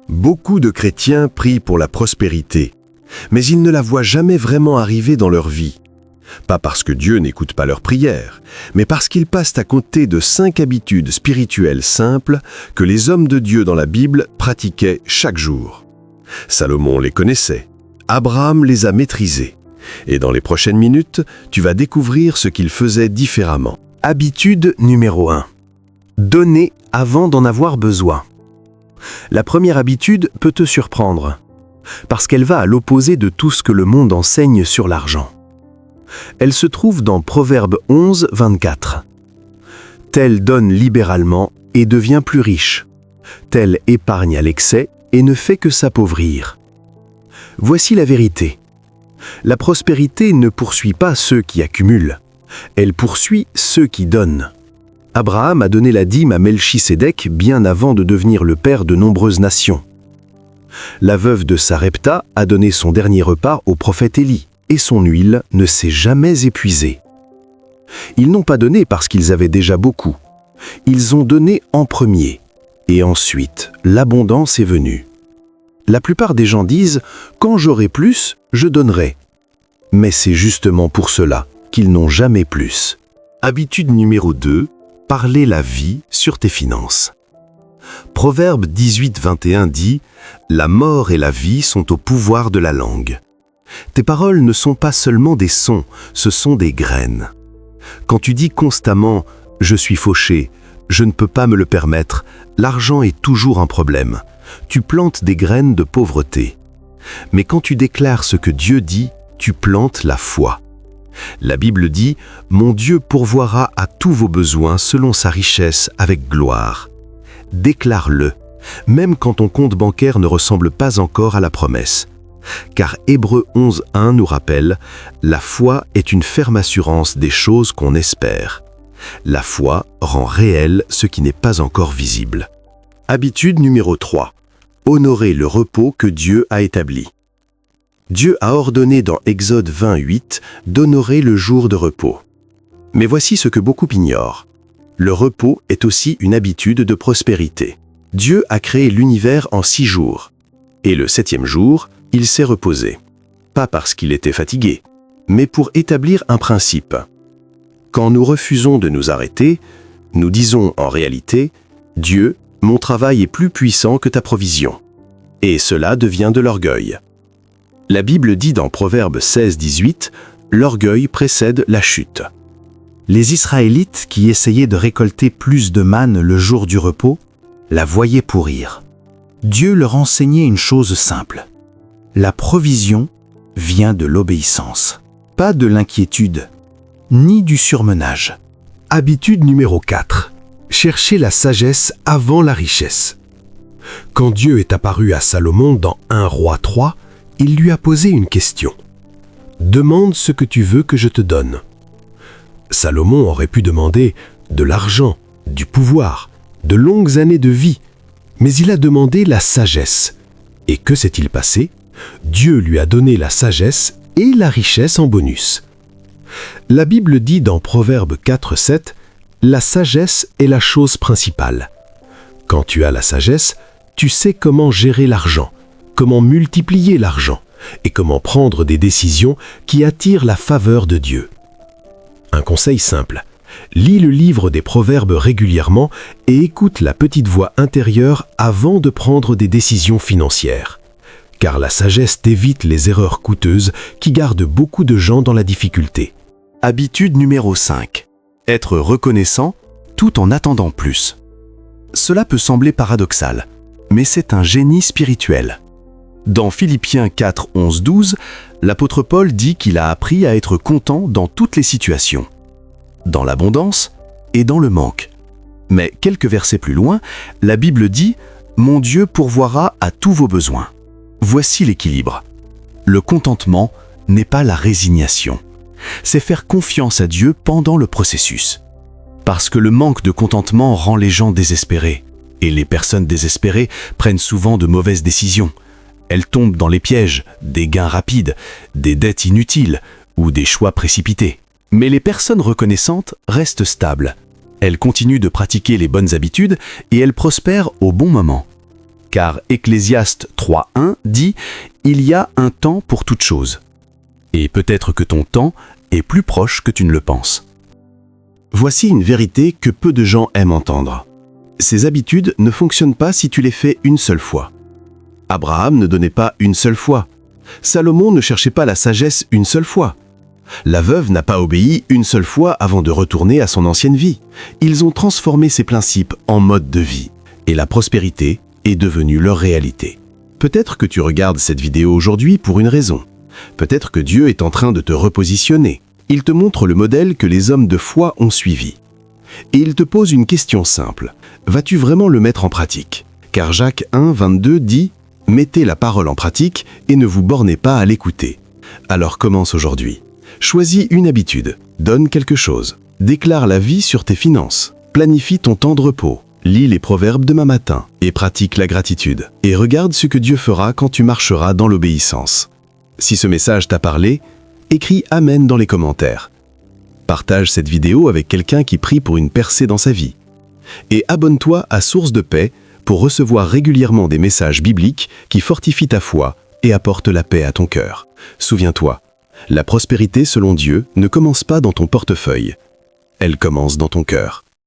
Beaucoup de chrétiens prient pour la prospérité, mais ils ne la voient jamais vraiment arriver dans leur vie. Pas parce que Dieu n'écoute pas leurs prières, mais parce qu'ils passent à côté de 5 habitudes spirituelles simples que les hommes de Dieu dans la Bible pratiquaient chaque jour. Salomon les connaissait, Abraham les a maîtrisées, et dans les prochaines minutes, tu vas découvrir ce qu'il faisait différemment. Habitude numéro 1. Donner avant d'en avoir besoin. La première habitude peut te surprendre, parce qu'elle va à l'opposé de tout ce que le monde enseigne sur l'argent. Elle se trouve dans Proverbe 11, 24. Tel donne libéralement et devient plus riche. Tel épargne à l'excès et ne fait que s'appauvrir. Voici la vérité. La prospérité ne poursuit pas ceux qui accumulent. Elle poursuit ceux qui donnent. Abraham a donné la dîme à Melchisédek bien avant de devenir le père de nombreuses nations. La veuve de Sarepta a donné son dernier repas au prophète Élie, et son huile ne s'est jamais épuisée. Ils n'ont pas donné parce qu'ils avaient déjà beaucoup. Ils ont donné en premier, et ensuite l'abondance est venue. La plupart des gens disent « Quand j'aurai plus, je donnerai ». Mais c'est justement pour cela qu'ils n'ont jamais plus. Habitude numéro 2, parler la vie sur tes finances. Proverbe 18, 21 dit « La mort et la vie sont au pouvoir de la langue ». Tes paroles ne sont pas seulement des sons, ce sont des graines. Quand tu dis constamment « Je suis fauché, je ne peux pas me le permettre », l'argent est toujours un problème. Tu plantes des graines de pauvreté. Mais quand tu déclares ce que Dieu dit, tu plantes la foi. La Bible dit « Mon Dieu pourvoira à tous vos besoins selon sa richesse avec gloire ». Déclare-le, même quand ton compte bancaire ne ressemble pas encore à la promesse. Car Hébreux 11, 1 nous rappelle « La foi est une ferme assurance des choses qu'on espère. La foi rend réel ce qui n'est pas encore visible. » Habitude numéro 3. Honorer le repos que Dieu a établi. Dieu a ordonné dans Exode 28 d'honorer le jour de repos. Mais voici ce que beaucoup ignorent. Le repos est aussi une habitude de prospérité. Dieu a créé l'univers en 6 jours. Et le 7e jour, il s'est reposé. Pas parce qu'il était fatigué, mais pour établir un principe. Quand nous refusons de nous arrêter, nous disons en réalité « Dieu, mon travail est plus puissant que ta provision. » Et cela devient de l'orgueil. La Bible dit dans Proverbe 16, 18 « L'orgueil précède la chute. » Les Israélites qui essayaient de récolter plus de manne le jour du repos, la voyaient pourrir. Dieu leur enseignait une chose simple. La provision vient de l'obéissance, pas de l'inquiétude, ni du surmenage. Habitude numéro 4. Chercher la sagesse avant la richesse. Quand Dieu est apparu à Salomon dans 1 Roi 3, il lui a posé une question. « Demande ce que tu veux que je te donne. » Salomon aurait pu demander de l'argent, du pouvoir, de longues années de vie, mais il a demandé la sagesse. Et que s'est-il passé ? Dieu lui a donné la sagesse et la richesse en bonus. La Bible dit dans Proverbe 4, 7 « La sagesse est la chose principale. » Quand tu as la sagesse, tu sais comment gérer l'argent, comment multiplier l'argent et comment prendre des décisions qui attirent la faveur de Dieu. Un conseil simple, lis le livre des Proverbes régulièrement et écoute la petite voix intérieure avant de prendre des décisions financières. Car la sagesse t'évite les erreurs coûteuses qui gardent beaucoup de gens dans la difficulté. Habitude numéro 5. Être reconnaissant tout en attendant plus. Cela peut sembler paradoxal, mais c'est un génie spirituel. Dans Philippiens 4, 11, 12, l'apôtre Paul dit qu'il a appris à être content dans toutes les situations, dans l'abondance et dans le manque. Mais quelques versets plus loin, la Bible dit « Mon Dieu pourvoira à tous vos besoins ». Voici l'équilibre. Le contentement n'est pas la résignation. C'est faire confiance à Dieu pendant le processus. Parce que le manque de contentement rend les gens désespérés. Et les personnes désespérées prennent souvent de mauvaises décisions. Elles tombent dans les pièges, des gains rapides, des dettes inutiles ou des choix précipités. Mais les personnes reconnaissantes restent stables. Elles continuent de pratiquer les bonnes habitudes et elles prospèrent au bon moment. car Ecclésiaste 3.1 dit « Il y a un temps pour toute chose ». Et peut-être que ton temps est plus proche que tu ne le penses. Voici une vérité que peu de gens aiment entendre. Ces habitudes ne fonctionnent pas si tu les fais une seule fois. Abraham ne donnait pas une seule fois. Salomon ne cherchait pas la sagesse une seule fois. La veuve n'a pas obéi une seule fois avant de retourner à son ancienne vie. Ils ont transformé ces principes en mode de vie. Et la prospérité est devenue leur réalité. Peut-être que tu regardes cette vidéo aujourd'hui pour une raison. Peut-être que Dieu est en train de te repositionner. Il te montre le modèle que les hommes de foi ont suivi. Et il te pose une question simple. Vas-tu vraiment le mettre en pratique? Car Jacques 1, 22 dit « Mettez la parole en pratique et ne vous bornez pas à l'écouter ». Alors commence aujourd'hui. Choisis une habitude, donne quelque chose, déclare la vie sur tes finances, planifie ton temps de repos, lis les proverbes demain matin et pratique la gratitude. Et regarde ce que Dieu fera quand tu marcheras dans l'obéissance. Si ce message t'a parlé, écris « Amen » dans les commentaires. Partage cette vidéo avec quelqu'un qui prie pour une percée dans sa vie. Et abonne-toi à Source de Paix pour recevoir régulièrement des messages bibliques qui fortifient ta foi et apportent la paix à ton cœur. Souviens-toi, la prospérité selon Dieu ne commence pas dans ton portefeuille. Elle commence dans ton cœur.